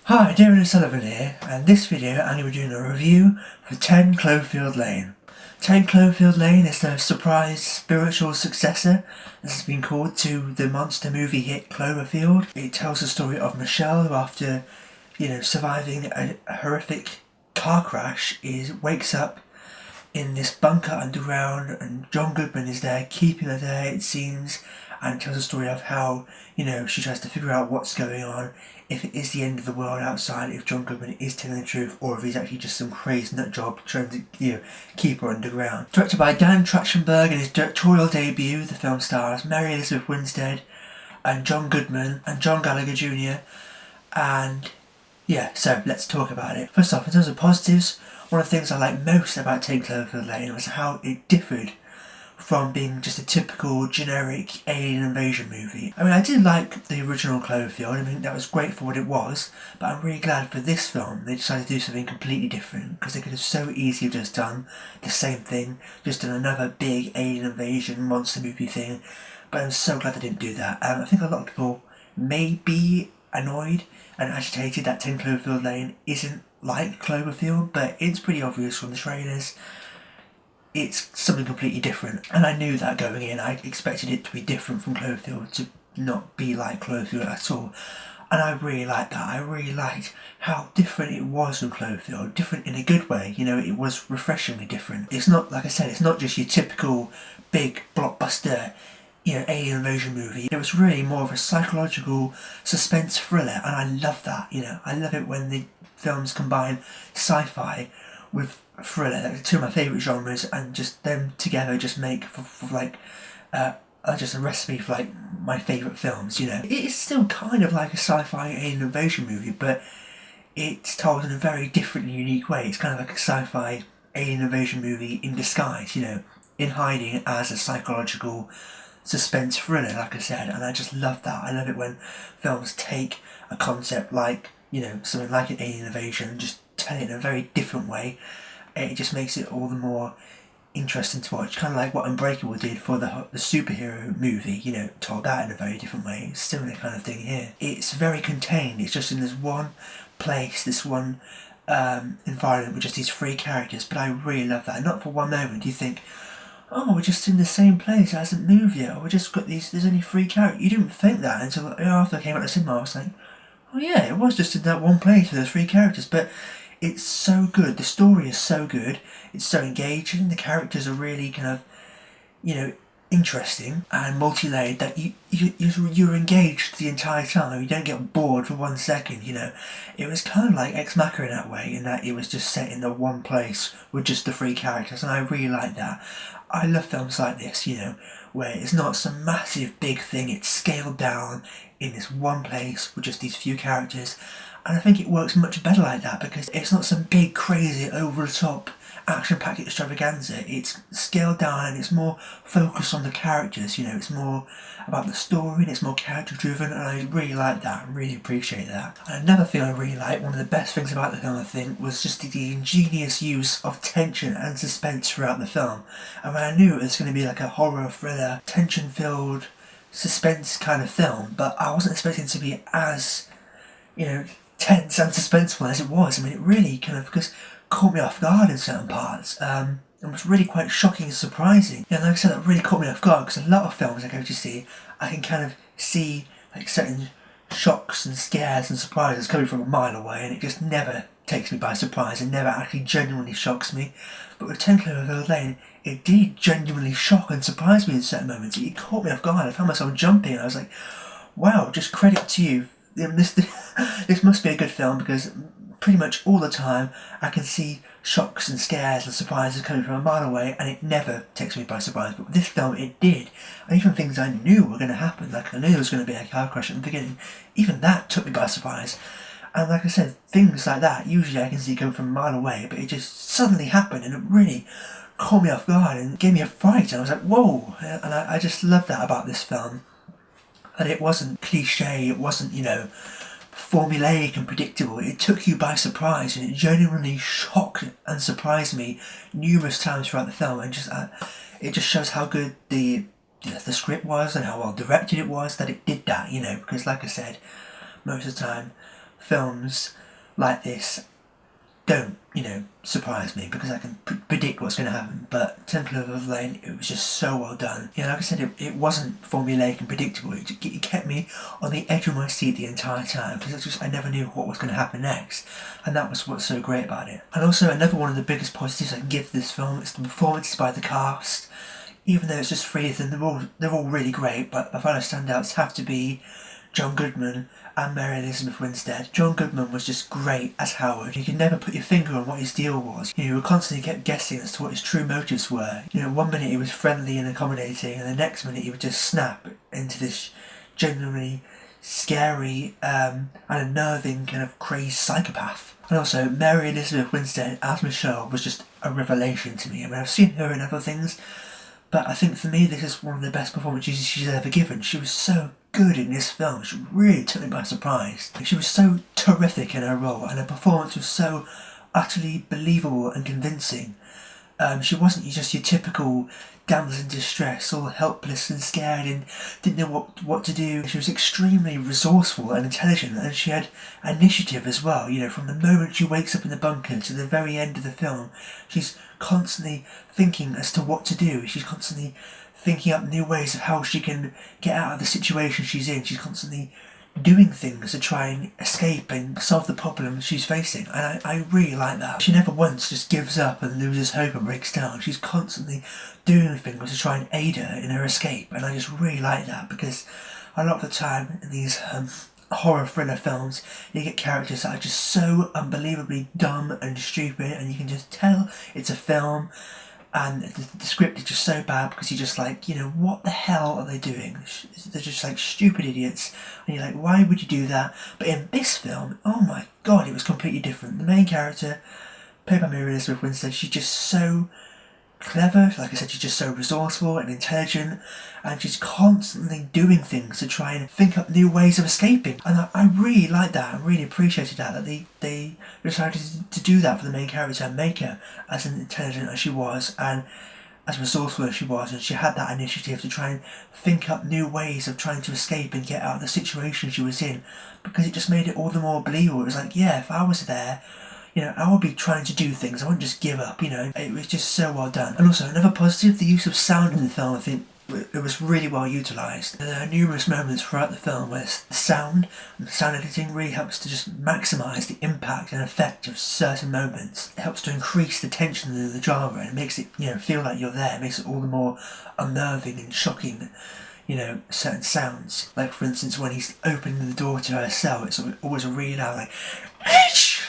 Hi, Dan Sullivan here, and this video I'm going to be doing a review for 10 Cloverfield Lane. 10 Cloverfield Lane is the surprise spiritual successor, as it's been called, to the monster movie hit Cloverfield. It tells the story of Michelle, who after, surviving a horrific car crash, wakes up in this bunker underground, and John Goodman is there keeping her there, it seems, and it tells a story of how, she tries to figure out what's going on, if it is the end of the world outside, if John Goodman is telling the truth, or if he's actually just some crazy nut job trying to, keep her underground. Directed by Dan Trachtenberg in his directorial debut, the film stars Mary Elizabeth Winstead and John Goodman and John Gallagher Jr. And yeah, so let's talk about it. First off, in terms of positives, one of the things I liked most about 10 Cloverfield Lane was how it differed from being just a typical generic alien invasion movie. I mean, I did like the original Cloverfield. I mean, that was great for what it was, but I'm really glad for this film they decided to do something completely different, because they could have so easily just done the same thing, just done another big alien invasion monster movie thing, but I'm so glad they didn't do that. I think a lot of people may be annoyed and agitated that 10 Cloverfield Lane isn't like Cloverfield, but it's pretty obvious from the trailers it's something completely different, and I knew that going in. I expected it to be different from Cloverfield, to not be like Cloverfield at all, and I really liked that. I really liked how different it was from Cloverfield, different in a good way. It was refreshingly different. It's not, like I said, it's not just your typical big blockbuster alien invasion movie. It was really more of a psychological suspense thriller, and I love that. I love it when the films combine sci-fi with thriller. They're two of my favourite genres, and just them together just make just a recipe for my favourite films. It is still kind of like a sci-fi alien invasion movie, but it's told in a very different and unique way. It's kind of like a sci-fi alien invasion movie in disguise, in hiding as a psychological suspense thriller, like I said, and I just love that. I love it when films take a concept like, something like an alien invasion and just tell it in a very different way. It just makes it all the more interesting to watch, kind of like what Unbreakable did for the superhero movie, told that in a very different way. It's similar kind of thing here. It's very contained, it's just in this one place, this one environment with just these three characters, but I really love that. Not for one moment do you think, oh, we're just in the same place, it hasn't moved yet, or we just got there's only three characters. You didn't think that until after I came out of the cinema. I was like, oh yeah, it was just in that one place with those three characters, but it's so good. The story is so good. It's so engaging. The characters are really kind of, interesting and multi-layered that you're engaged the entire time. You don't get bored for 1 second. It was kind of like Ex Machina in that way, in that it was just set in the one place with just the three characters, and I really like that. I love films like this, where it's not some massive big thing. It's scaled down in this one place with just these few characters. And I think it works much better like that, because it's not some big, crazy, over-the-top, action-packed extravaganza. It's scaled down and it's more focused on the characters, it's more about the story and it's more character-driven, and I really like that, I really appreciate that. And another thing I really like, one of the best things about the film, I think, was just the ingenious use of tension and suspense throughout the film. And when I knew it was going to be like a horror, thriller, tension-filled, suspense kind of film, but I wasn't expecting it to be as, tense and suspenseful as it was. I mean, it really kind of just caught me off guard in certain parts. It was really quite shocking and surprising. Like I said, that really caught me off guard, because a lot of films I go to see, I can kind of see certain shocks and scares and surprises coming from a mile away, and it just never takes me by surprise and never actually genuinely shocks me. But with 10 Cloverfield Lane, it did genuinely shock and surprise me in certain moments. It caught me off guard. I found myself jumping, and I was like, wow, just credit to you. This must be a good film, because pretty much all the time I can see shocks and scares and surprises coming from a mile away, and it never takes me by surprise. But with this film, it did. And even things I knew were going to happen, like I knew there was going to be a car crash at the beginning, even that took me by surprise. And like I said, things like that, usually I can see coming from a mile away, but it just suddenly happened, and it really caught me off guard and gave me a fright, and I was like, whoa. And I just love that about this film. And it wasn't cliche, it wasn't, formulaic and predictable. It took you by surprise, and it genuinely shocked and surprised me numerous times throughout the film. And it just shows how good the script was and how well directed it was that it did that, because like I said, most of the time films like this don't, surprise me, because I can predict what's going to happen. But Cloverfield Lane, it was just so well done. Like I said, it wasn't formulaic and predictable. It kept me on the edge of my seat the entire time, because I never knew what was going to happen next, and that was what's so great about it. And also, another one of the biggest positives I can give this film is the performances by the cast. Even though it's just three of them, they're all really great, but my fellow standouts have to be John Goodman and Mary Elizabeth Winstead. John Goodman was just great as Howard. You could never put your finger on what his deal was. You were constantly kept guessing as to what his true motives were. One minute he was friendly and accommodating, and the next minute he would just snap into this genuinely scary and unnerving kind of crazed psychopath. And also, Mary Elizabeth Winstead as Michelle was just a revelation to me. I mean, I've seen her in other things, but I think for me this is one of the best performances she's ever given. She was so good in this film. She really took me by surprise. She was so terrific in her role, and her performance was so utterly believable and convincing. She wasn't just your typical damsel in distress, all helpless and scared and didn't know what to do. She was extremely resourceful and intelligent, and she had initiative as well. From the moment she wakes up in the bunker to the very end of the film, she's constantly thinking as to what to do. She's constantly thinking up new ways of how she can get out of the situation she's in. She's constantly doing things to try and escape and solve the problems she's facing, and I really like that. She never once just gives up and loses hope and breaks down. She's constantly doing things to try and aid her in her escape, and I just really like that, because a lot of the time in these horror thriller films, you get characters that are just so unbelievably dumb and stupid, and you can just tell it's a film. And the script is just so bad, because you're just like, what the hell are they doing? They're just like stupid idiots. And you're like, why would you do that? But in this film, oh my god, it was completely different. The main character, played by Mary Elizabeth Winstead, she's just so clever. Like I said, she's just so resourceful and intelligent, and she's constantly doing things to try and think up new ways of escaping. And I really like that. I really appreciated that they decided to do that for the main character and make her as intelligent as she was and as resourceful as she was, and she had that initiative to try and think up new ways of trying to escape and get out of the situation she was in, because it just made it all the more believable. It was like, yeah, if I was there, I would be trying to do things. I wouldn't just give up, It was just so well done. And also, another positive, the use of sound in the film, I think it was really well utilised. There are numerous moments throughout the film where the sound and sound editing really helps to just maximise the impact and effect of certain moments. It helps to increase the tension of the drama, and it makes it, feel like you're there. It makes it all the more unnerving and shocking. Certain sounds. Like, for instance, when he's opening the door to her cell, it's always a really loud,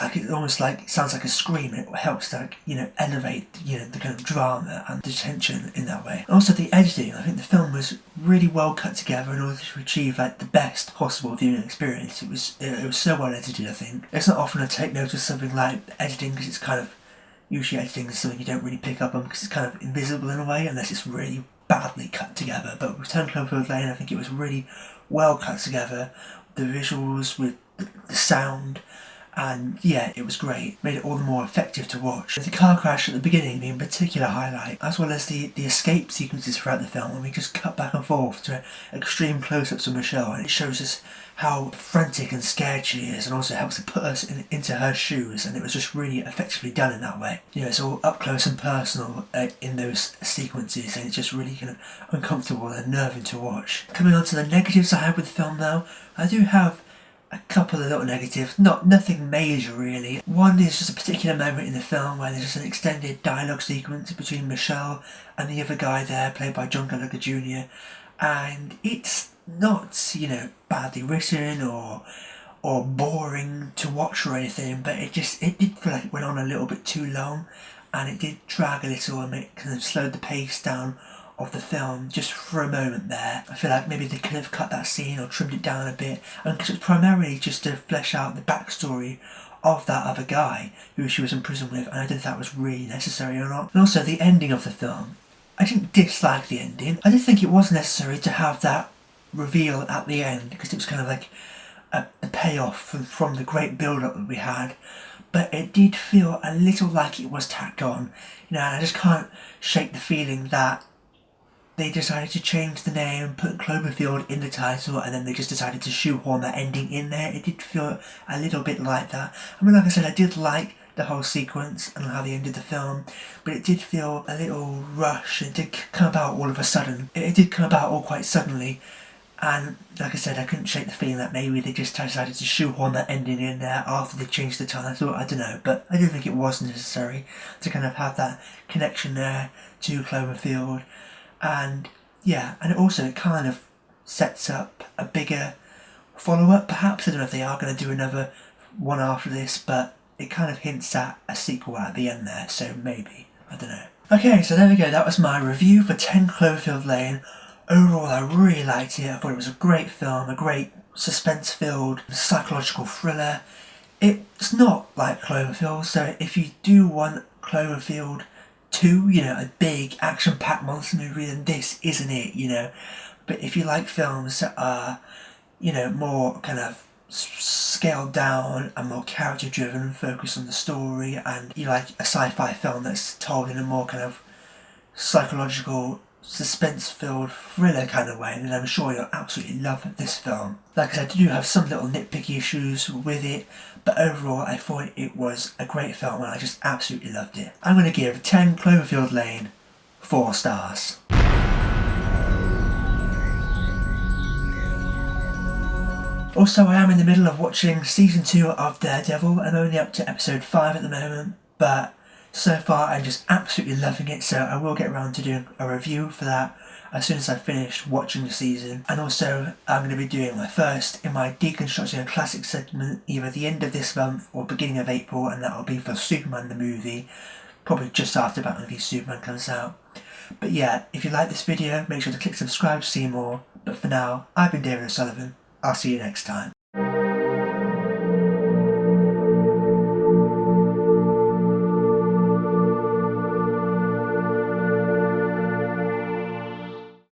like it almost like sounds like a scream, and it helps to elevate the kind of drama and the tension in that way. Also, the editing. I think the film was really well cut together in order to achieve the best possible viewing experience. It was so well edited. I think it's not often I take notice of something like editing, because it's kind of usually editing is something you don't really pick up on, because it's kind of invisible in a way unless it's really badly cut together. But with Cloverfield Lane, I think it was really well cut together. The visuals with the sound, and yeah, it was great. Made it all the more effective to watch. The car crash at the beginning being a particular highlight, as well as the escape sequences throughout the film, when we just cut back and forth to extreme close-ups of Michelle, and it shows us how frantic and scared she is, and also helps to put us into her shoes, and it was just really effectively done in that way. It's all up close and personal in those sequences, and it's just really kind of uncomfortable and unnerving to watch. Coming on to the negatives I have with the film now, I do have a couple of little negatives, nothing major really. One is just a particular moment in the film where there's just an extended dialogue sequence between Michelle and the other guy there, played by John Gallagher Jr., and it's not, badly written or boring to watch or anything, but it did feel like it went on a little bit too long, and it did drag a little, and it kind of slowed the pace down of the film just for a moment there. I feel like maybe they could have cut that scene or trimmed it down a bit, and because it was primarily just to flesh out the backstory of that other guy who she was in prison with, and I don't know if that was really necessary or not. And also the ending of the film, I didn't dislike the ending. I did think it was necessary to have that reveal at the end, because it was kind of like a payoff from the great build-up that we had, but it did feel a little like it was tacked on, and I just can't shake the feeling that they decided to change the name, put Cloverfield in the title, and then they just decided to shoehorn that ending in there. It did feel a little bit like that. I mean, like I said, I did like the whole sequence and how they ended the film, but it did feel a little rushed. It did come about all of a sudden. It did come about all quite suddenly, and like I said, I couldn't shake the feeling that maybe they just decided to shoehorn that ending in there after they changed the title. I don't know, but I do think it was necessary to kind of have that connection there to Cloverfield. And yeah, and also it kind of sets up a bigger follow-up perhaps. I don't know if they are going to do another one after this, but it kind of hints at a sequel at the end there, so maybe. I don't know. Okay, so there we go. That was my review for 10 Cloverfield Lane. Overall, I really liked it. I thought it was a great film, a great suspense-filled psychological thriller. It's not like Cloverfield, so if you do want Cloverfield 2, a big action-packed monster movie, then this isn't it. But if you like films that are, more kind of scaled down and more character driven, focused on the story, and you like a sci-fi film that's told in a more kind of psychological, suspense-filled thriller kind of way, then I'm sure you'll absolutely love this film. Like I said, I do have some little nitpicky issues with it, but overall I thought it was a great film and I just absolutely loved it. I'm going to give 10 Cloverfield Lane 4 stars. Also, I am in the middle of watching season 2 of Daredevil. I'm only up to episode 5 at the moment, but so far I'm just absolutely loving it, so I will get around to doing a review for that as soon as I've finished watching the season. And also, I'm going to be doing my first in my Deconstructing a Classic segment either at the end of this month or beginning of April, and that'll be for Superman the movie, probably just after Batman v Superman comes out. But yeah, if you like this video, make sure to click subscribe to see more. But for now, I've been David O'Sullivan. I'll see you next time.